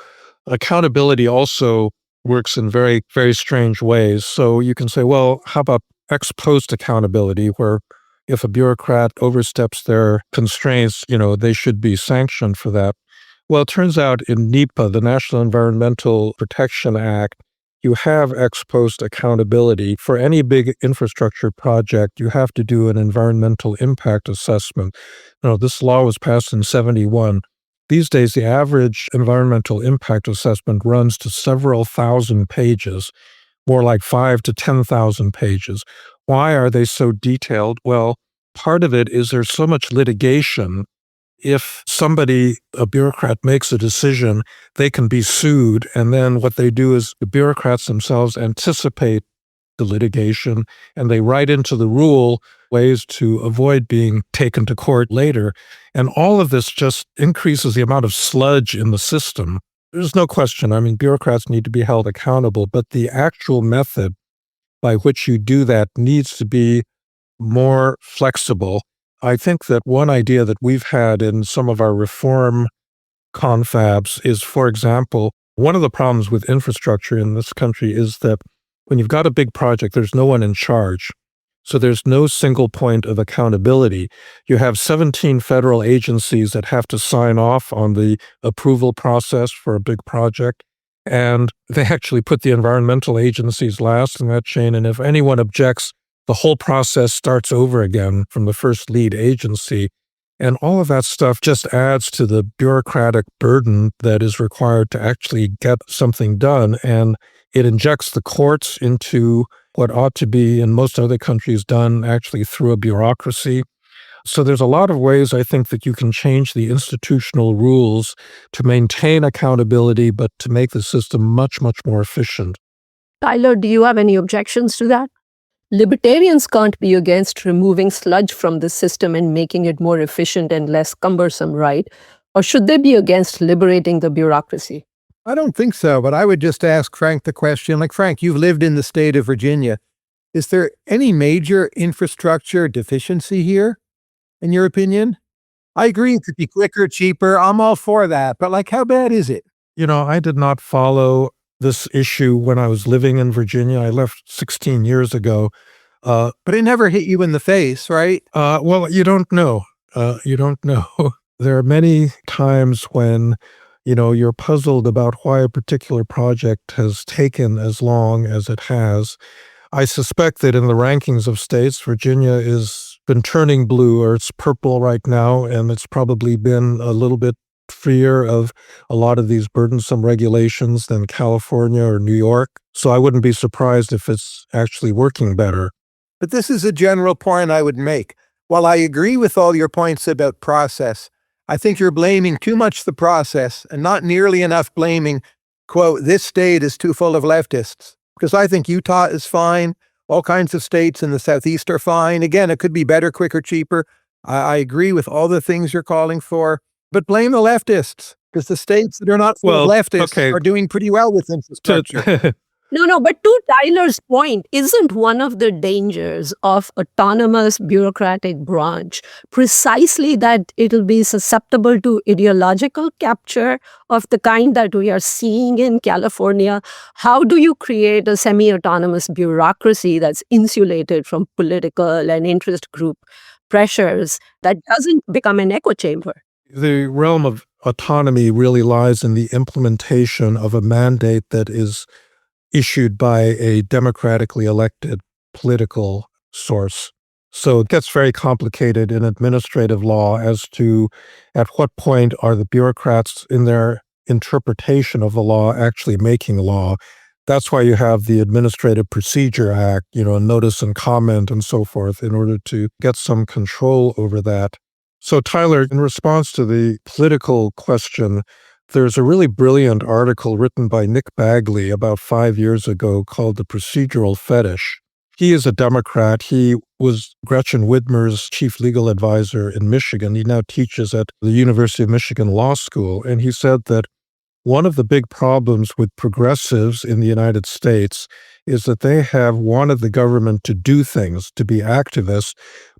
accountability also works in very, very strange ways. So you can say, well, how about ex post accountability, where if a bureaucrat oversteps their constraints, they should be sanctioned for that. Well, it turns out in NEPA, the National Environmental Protection Act, you have ex post accountability. For any big infrastructure project, you have to do an environmental impact assessment. This law was passed in 1971. These days, the average environmental impact assessment runs to several thousand pages, more like 5,000 to 10,000 pages. Why are they so detailed? Well, part of it is there's so much litigation. If a bureaucrat makes a decision, they can be sued. And then what they do is the bureaucrats themselves anticipate the litigation and they write into the rule ways to avoid being taken to court later. And all of this just increases the amount of sludge in the system. There's no question. I mean, bureaucrats need to be held accountable, but the actual method by which you do that needs to be more flexible. I think that one idea that we've had in some of our reform confabs is, for example, one of the problems with infrastructure in this country is that when you've got a big project, there's no one in charge. So there's no single point of accountability. You have 17 federal agencies that have to sign off on the approval process for a big project. And they actually put the environmental agencies last in that chain. And if anyone objects, the whole process starts over again from the first lead agency. And all of that stuff just adds to the bureaucratic burden that is required to actually get something done. And it injects the courts into what ought to be, in most other countries, done actually through a bureaucracy. So there's a lot of ways, I think, that you can change the institutional rules to maintain accountability, but to make the system much, much more efficient. Tyler, do you have any objections to that? Libertarians can't be against removing sludge from the system and making it more efficient and less cumbersome, right? Or should they be against liberating the bureaucracy? I don't think so, but I would just ask Frank the question. Like, Frank, you've lived in the state of Virginia. Is there any major infrastructure deficiency here, in your opinion? I agree it could be quicker, cheaper. I'm all for that. But how bad is it? I did not follow this issue when I was living in Virginia. I left 16 years ago. But it never hit you in the face, right? Well, you don't know. You don't know. There are many times when, you're puzzled about why a particular project has taken as long as it has. I suspect that in the rankings of states, Virginia has been turning blue, or it's purple right now, and it's probably been a little bit freer of a lot of these burdensome regulations than California or New York. So I wouldn't be surprised if it's actually working better. But this is a general point I would make. While I agree with all your points about process, I think you're blaming too much the process and not nearly enough blaming, quote, this state is too full of leftists. Because I think Utah is fine. All kinds of states in the Southeast are fine. Again, it could be better, quicker, cheaper. I agree with all the things you're calling for. But blame the leftists, because the states that are not full of leftists are doing pretty well with infrastructure. No, but to Tyler's point, isn't one of the dangers of autonomous bureaucratic branch precisely that it'll be susceptible to ideological capture of the kind that we are seeing in California? How do you create a semi-autonomous bureaucracy that's insulated from political and interest group pressures that doesn't become an echo chamber? The realm of autonomy really lies in the implementation of a mandate that is issued by a democratically elected political source. So it gets very complicated in administrative law as to at what point are the bureaucrats in their interpretation of the law actually making law. That's why you have the Administrative Procedure Act, notice and comment and so forth, in order to get some control over that. So Tyler, in response to the political question, there's a really brilliant article written by Nick Bagley about 5 years ago called The Procedural Fetish. He is a Democrat. He was Gretchen Whitmer's chief legal advisor in Michigan. He now teaches at the University of Michigan Law School. And he said that one of the big problems with progressives in the United States is that they have wanted the government to do things, to be activists,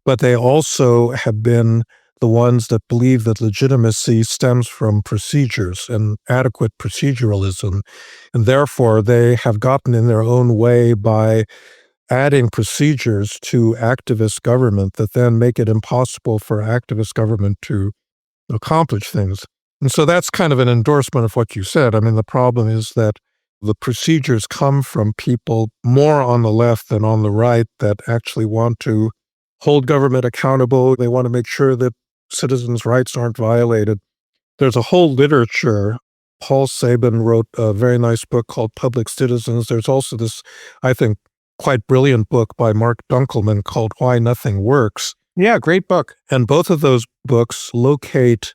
but they also have been the ones that believe that legitimacy stems from procedures and adequate proceduralism. And therefore, they have gotten in their own way by adding procedures to activist government that then make it impossible for activist government to accomplish things. And so that's kind of an endorsement of what you said. I mean, the problem is that the procedures come from people more on the left than on the right that actually want to hold government accountable. They want to make sure that citizens' rights aren't violated. There's a whole literature. Paul Sabin wrote a very nice book called Public Citizens. There's also this, I think, quite brilliant book by Mark Dunkelman called Why Nothing Works. Yeah, great book. And both of those books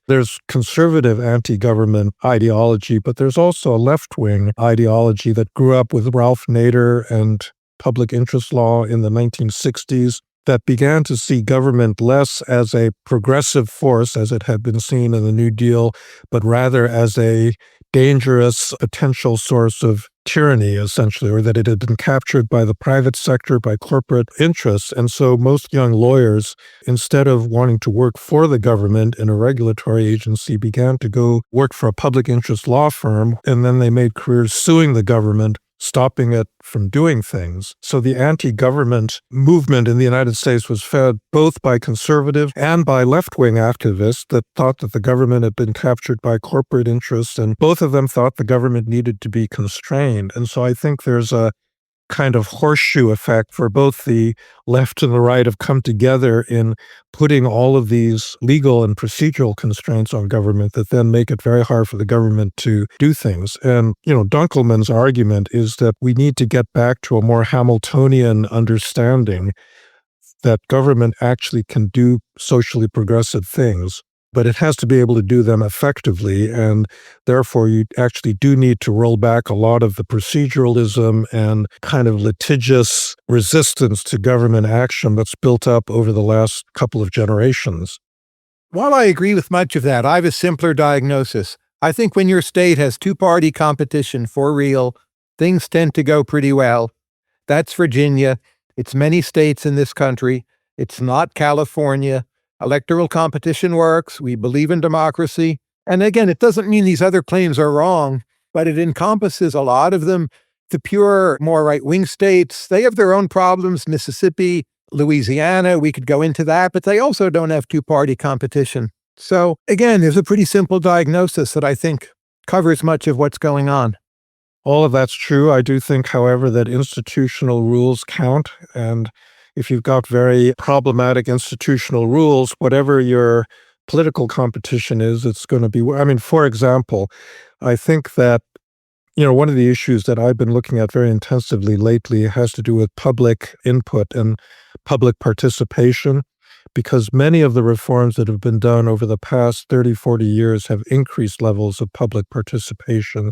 there's conservative anti-government ideology, but there's also a left-wing ideology that grew up with Ralph Nader and public interest law in the 1960s that began to see government less as a progressive force as it had been seen in the New Deal, but rather as a dangerous potential source of tyranny, essentially, or that it had been captured by the private sector, by corporate interests. And so most young lawyers, instead of wanting to work for the government in a regulatory agency, began to go work for a public interest law firm, and then they made careers suing the government, stopping it from doing things. So the anti-government movement in the United States was fed both by conservative and by left-wing activists that thought that the government had been captured by corporate interests, and both of them thought the government needed to be constrained. And so I think there's a kind of horseshoe effect for both the left and the right have come together in putting all of these legal and procedural constraints on government that then make it very hard for the government to do things. And, Dunkelman's argument is that we need to get back to a more Hamiltonian understanding that government actually can do socially progressive things, but it has to be able to do them effectively, and therefore you actually do need to roll back a lot of the proceduralism and kind of litigious resistance to government action that's built up over the last couple of generations. While I agree with much of that, I have a simpler diagnosis. I think when your state has two-party competition for real, things tend to go pretty well. That's Virginia. It's many states in this country. It's not California. Electoral competition works. We believe in democracy. And again, it doesn't mean these other claims are wrong, but it encompasses a lot of them. The pure, more right-wing states, they have their own problems. Mississippi, Louisiana, we could go into that, but they also don't have two-party competition. So again, there's a pretty simple diagnosis that I think covers much of what's going on. All of that's true. I do think, however, that institutional rules count, and if you've got very problematic institutional rules, whatever your political competition is, it's going to be, for example, I think that, one of the issues that I've been looking at very intensively lately has to do with public input and public participation, because many of the reforms that have been done over the past 30, 40 years have increased levels of public participation.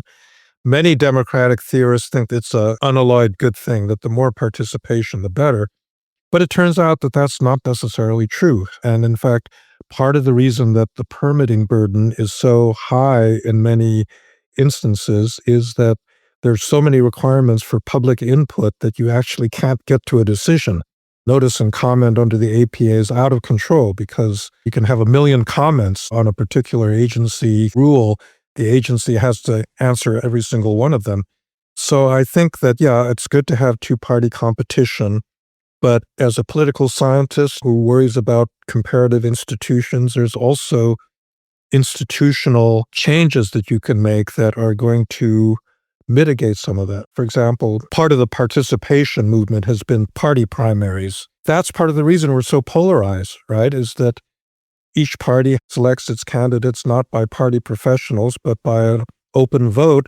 Many democratic theorists think it's an unalloyed good thing, that the more participation, the better. But it turns out that that's not necessarily true. And in fact, part of the reason that the permitting burden is so high in many instances is that there's so many requirements for public input that you actually can't get to a decision. Notice and comment under the APA is out of control because you can have 1 million comments on a particular agency rule. The agency has to answer every single one of them. So I think that, it's good to have two-party competition. But as a political scientist who worries about comparative institutions, there's also institutional changes that you can make that are going to mitigate some of that. For example, part of the participation movement has been party primaries. That's part of the reason we're so polarized, right? Is that each party selects its candidates not by party professionals, but by an open vote.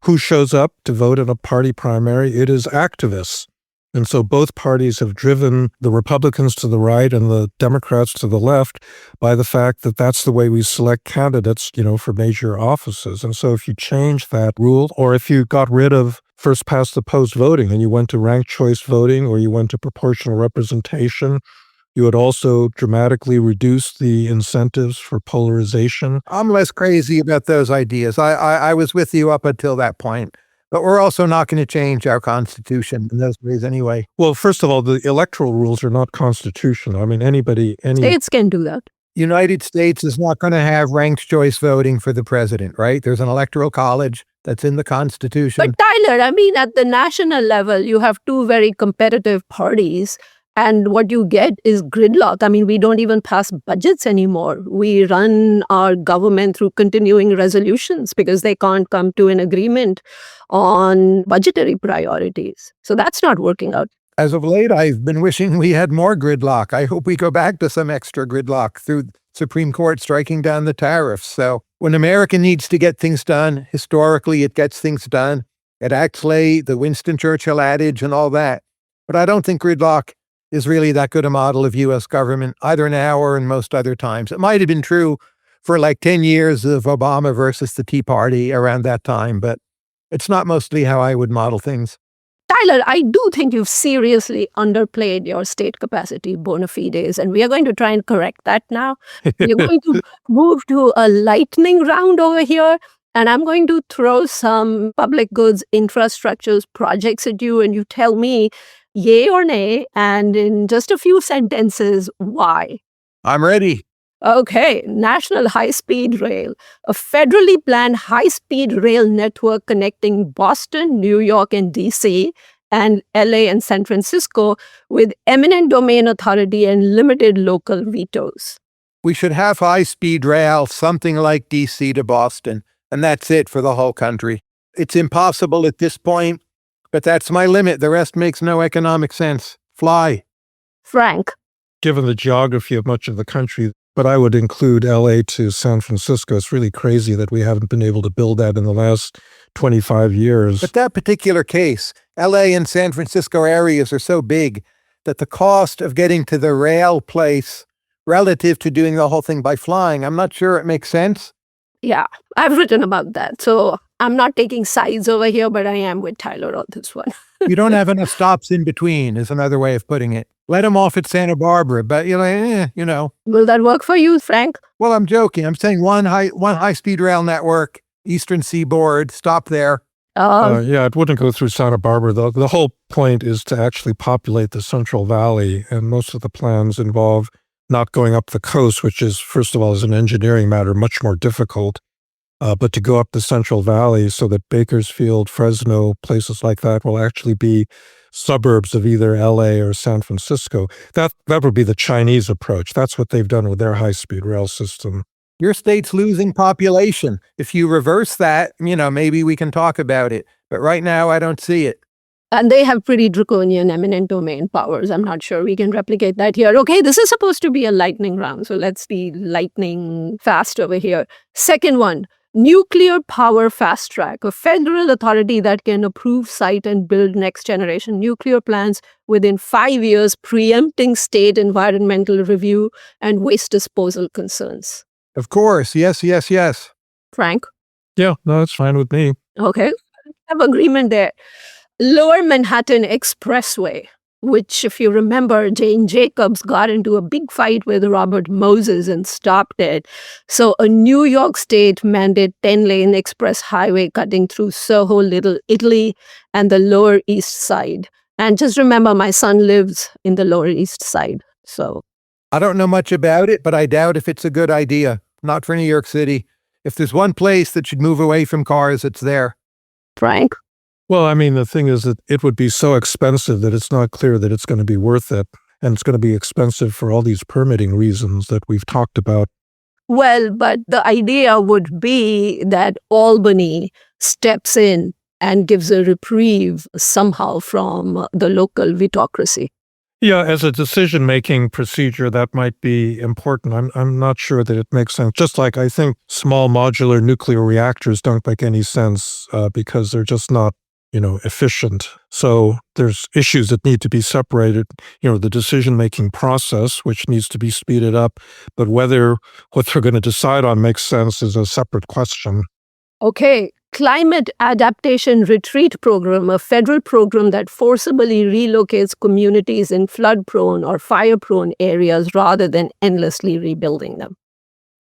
Who shows up to vote in a party primary? It is activists. And so both parties have driven the Republicans to the right and the Democrats to the left by the fact that that's the way we select candidates, for major offices. And so if you change that rule, or if you got rid of first past the post voting and you went to ranked choice voting, or you went to proportional representation, You would also dramatically reduce the incentives for polarization. I'm less crazy about those ideas. I was with you up until that point. But we're also not going to change our Constitution in those ways anyway. Well, first of all, the electoral rules are not constitutional. I mean, any States can do that. United States is not going to have ranked choice voting for the president, right? There's an electoral college that's in the Constitution. But Tyler, I mean, at the national level, you have two very competitive parties. And what you get is gridlock. I mean, we don't even pass budgets anymore. We run our government through continuing resolutions because they can't come to an agreement on budgetary priorities. So that's not working out. As of late, I've been wishing we had more gridlock. I hope we go back to some extra gridlock through Supreme Court striking down the tariffs. So when America needs to get things done, historically, it gets things done. It acts like the Winston Churchill adage and all that. But I don't think gridlock is really that good a model of U.S. government, either now or in most other times. It might have been true for like 10 years of Obama versus the Tea Party around that time, but it's not mostly how I would model things. Tyler, I do think you've seriously underplayed your state capacity bona fides, and we are going to try and correct that now. We're going to move to a lightning round over here, and I'm going to throw some public goods infrastructures projects at you, and you tell me yay or nay, and in just a few sentences, why. I'm ready. Okay, National High-Speed Rail, a federally planned high-speed rail network connecting Boston, New York, and D.C., and LA and San Francisco with eminent domain authority and limited local vetoes. We should have high-speed rail, something like D.C. to Boston, and that's it for the whole country. It's impossible at this point, but that's my limit. The rest makes no economic sense. Fly. Frank. Given the geography of much of the country, but I would include LA to San Francisco. It's really crazy that we haven't been able to build that in the last 25 years. But that particular case, LA and San Francisco areas are so big that the cost of getting to the rail place relative to doing the whole thing by flying, I'm not sure it makes sense. Yeah, I've written about that. So I'm not taking sides over here, but I am with Tyler on this one. You don't have enough stops in between is another way of putting it. Let them off at Santa Barbara, but you know. Will that work for you, Frank? Well, I'm joking. I'm saying one high-speed rail network, Eastern Seaboard, stop there. Yeah, it wouldn't go through Santa Barbara, though. The whole point is to actually populate the Central Valley, and most of the plans involve not going up the coast, which is, first of all, as an engineering matter, much more difficult, but to go up the Central Valley so that Bakersfield, Fresno, places like that will actually be suburbs of either LA or San Francisco. That would be the Chinese approach. That's what they've done with their high-speed rail system. Your state's losing population. If you reverse that, maybe we can talk about it. But right now, I don't see it. And they have pretty draconian eminent domain powers. I'm not sure we can replicate that here. Okay, this is supposed to be a lightning round, so let's be lightning fast over here. Second one. Nuclear Power Fast Track, a federal authority that can approve, cite, and build next-generation nuclear plants within 5 years, preempting state environmental review and waste disposal concerns. Of course. Yes. Frank? Yeah, no, that's fine with me. Okay. I have agreement there. Lower Manhattan Expressway, which, if you remember, Jane Jacobs got into a big fight with Robert Moses and stopped it. So a New York State mandated 10-lane express highway cutting through Soho, Little Italy, and the Lower East Side. And just remember, my son lives in the Lower East Side. So I don't know much about it, but I doubt if it's a good idea. Not for New York City. If there's one place that should move away from cars, it's there. Frank? Well, I mean, the thing is that it would be so expensive that it's not clear that it's going to be worth it. And it's going to be expensive for all these permitting reasons that we've talked about. Well, but the idea would be that Albany steps in and gives a reprieve somehow from the local vetocracy. Yeah, as a decision-making procedure, that might be important. I'm not sure that it makes sense. Just like I think small modular nuclear reactors don't make any sense because they're just not efficient. So there's issues that need to be separated, the decision-making process, which needs to be speeded up, but whether what they're going to decide on makes sense is a separate question. Okay, Climate Adaptation Retreat Program, a federal program that forcibly relocates communities in flood-prone or fire-prone areas rather than endlessly rebuilding them.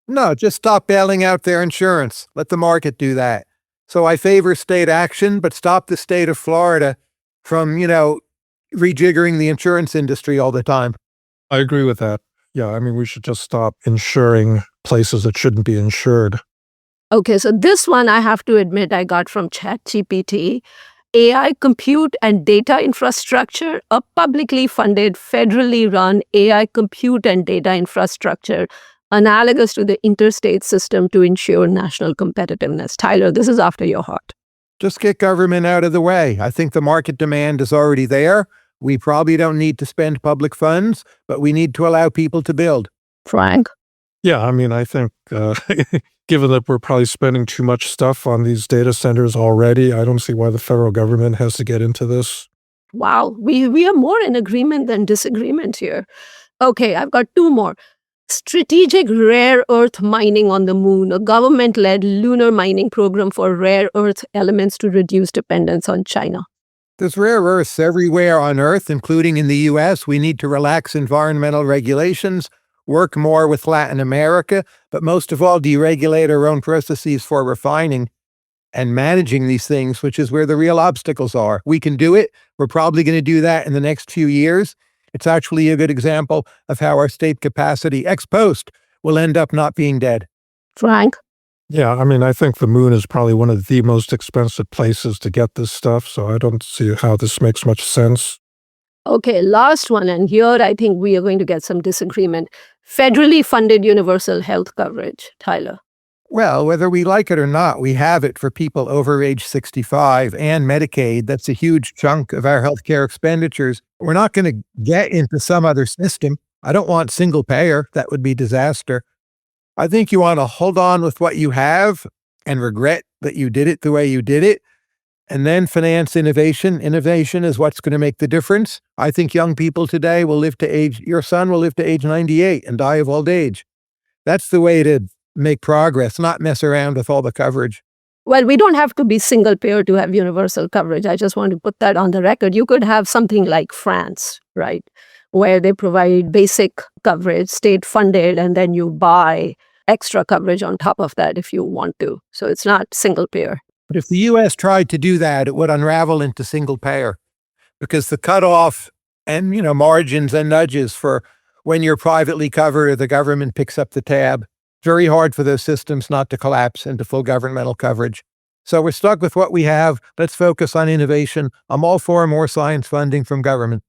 No, just stop bailing out their insurance. Let the market do that. So I favor state action, but stop the state of Florida from, rejiggering the insurance industry all the time. I agree with that. Yeah, I mean, we should just stop insuring places that shouldn't be insured. Okay, so this one I have to admit I got from ChatGPT. AI compute and data infrastructure, a publicly funded, federally run AI compute and data infrastructure analogous to the interstate system to ensure national competitiveness. Tyler, this is after your heart. Just get government out of the way. I think the market demand is already there. We probably don't need to spend public funds, but we need to allow people to build. Frank? Yeah, I mean, I think given that we're probably spending too much stuff on these data centers already, I don't see why the federal government has to get into this. Wow, we are more in agreement than disagreement here. Okay, I've got two more. Strategic rare earth mining on the moon, a government-led lunar mining program for rare earth elements to reduce dependence on China. There's rare earths everywhere on Earth, including in the U.S. We need to relax environmental regulations, work more with Latin America, but most of all, deregulate our own processes for refining and managing these things, which is where the real obstacles are. We can do it. We're probably going to do that in the next few years. It's actually a good example of how our state capacity ex post will end up not being dead. Frank? Yeah, I mean, I think the moon is probably one of the most expensive places to get this stuff, so I don't see how this makes much sense. Okay, last one, and here I think we are going to get some disagreement. Federally funded universal health coverage. Tyler? Well, whether we like it or not, we have it for people over age 65 and Medicaid. That's a huge chunk of our healthcare expenditures. We're not going to get into some other system. I don't want single payer. That would be disaster. I think you want to hold on with what you have and regret that you did it the way you did it, and then finance innovation. Innovation is what's going to make the difference. I think young people today will live to age, your son will live to age 98 and die of old age. That's the way to make progress, not mess around with all the coverage. Well, we don't have to be single payer to have universal coverage. I just want to put that on the record. You could have something like France, right, where they provide basic coverage, state funded, and then you buy extra coverage on top of that if you want to. So it's not single payer. But if the U.S. tried to do that, it would unravel into single payer, because the cutoff and, margins and nudges for when you're privately covered, the government picks up the tab. Very hard for those systems not to collapse into full governmental coverage. So we're stuck with what we have. Let's focus on innovation. I'm all for more science funding from government.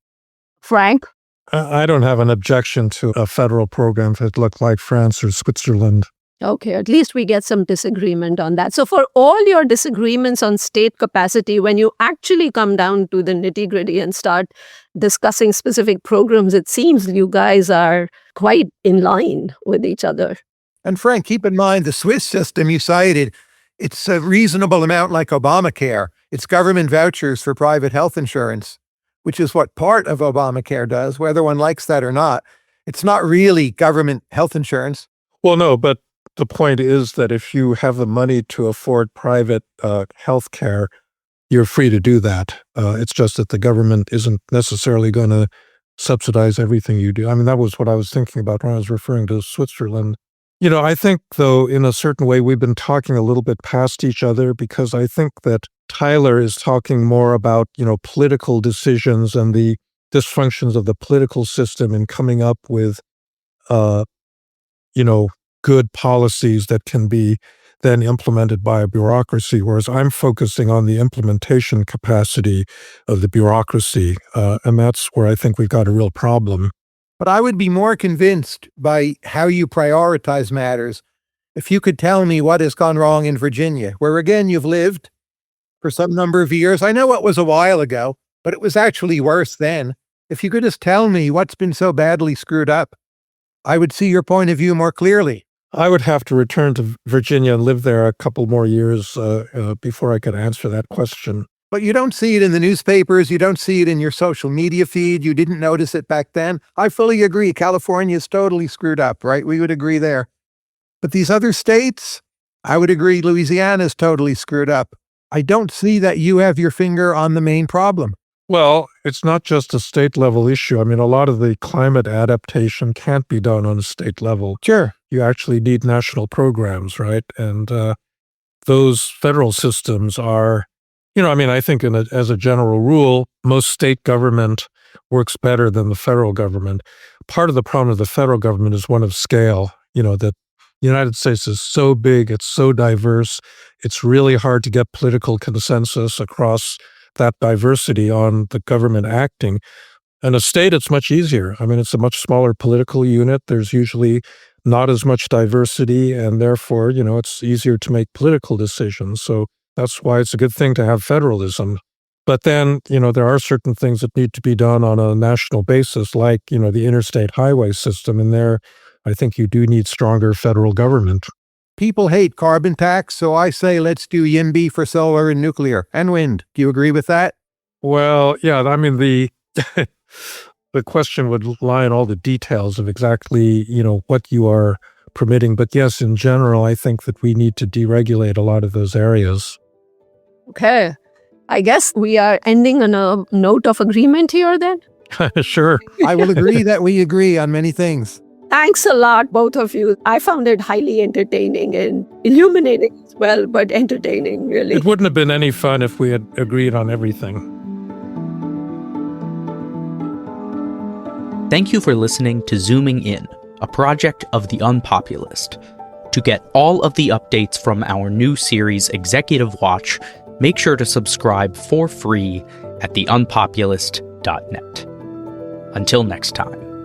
Frank? I don't have an objection to a federal program that looked like France or Switzerland. Okay, at least we get some disagreement on that. So for all your disagreements on state capacity, when you actually come down to the nitty-gritty and start discussing specific programs, it seems you guys are quite in line with each other. And Frank, keep in mind the Swiss system you cited, it's a reasonable amount like Obamacare. It's government vouchers for private health insurance, which is what part of Obamacare does, whether one likes that or not. It's not really government health insurance. Well, no, but the point is that if you have the money to afford private health care, you're free to do that. It's just that the government isn't necessarily going to subsidize everything you do. I mean, that was what I was thinking about when I was referring to Switzerland. I think, though, in a certain way, we've been talking a little bit past each other, because I think that Tyler is talking more about, political decisions and the dysfunctions of the political system and coming up with, good policies that can be then implemented by a bureaucracy, whereas I'm focusing on the implementation capacity of the bureaucracy, and that's where I think we've got a real problem. But I would be more convinced by how you prioritize matters if you could tell me what has gone wrong in Virginia, where again you've lived for some number of years. I know it was a while ago, but it was actually worse then. If you could just tell me what's been so badly screwed up, I would see your point of view more clearly. I would have to return to Virginia and live there a couple more years before I could answer that question. But you don't see it in the newspapers. You don't see it in your social media feed. You didn't notice it back then. I fully agree. California is totally screwed up, right? We would agree there. But these other states, I would agree Louisiana's totally screwed up. I don't see that you have your finger on the main problem. Well, it's not just a state-level issue. I mean, a lot of the climate adaptation can't be done on a state level. Sure. You actually need national programs, right? And those federal systems are, I think as a general rule, most state government works better than the federal government. Part of the problem of the federal government is one of scale, that the United States is so big, it's so diverse, it's really hard to get political consensus across that diversity on the government acting. In a state, it's much easier. I mean, it's a much smaller political unit. There's usually not as much diversity, and therefore, it's easier to make political decisions. So that's why it's a good thing to have federalism. But then, there are certain things that need to be done on a national basis, like, the interstate highway system. And there, I think you do need stronger federal government. People hate carbon tax, so I say let's do YIMBY for solar and nuclear and wind. Do you agree with that? Well, yeah, I mean, the question would lie in all the details of exactly, what you are permitting. But yes, in general, I think that we need to deregulate a lot of those areas. Okay. I guess we are ending on a note of agreement here then? Sure. I will agree that we agree on many things. Thanks a lot, both of you. I found it highly entertaining and illuminating as well, but entertaining, really. It wouldn't have been any fun if we had agreed on everything. Thank you for listening to Zooming In, a project of The Unpopulist. To get all of the updates from our new series, Executive Watch, make sure to subscribe for free at theunpopulist.net. Until next time.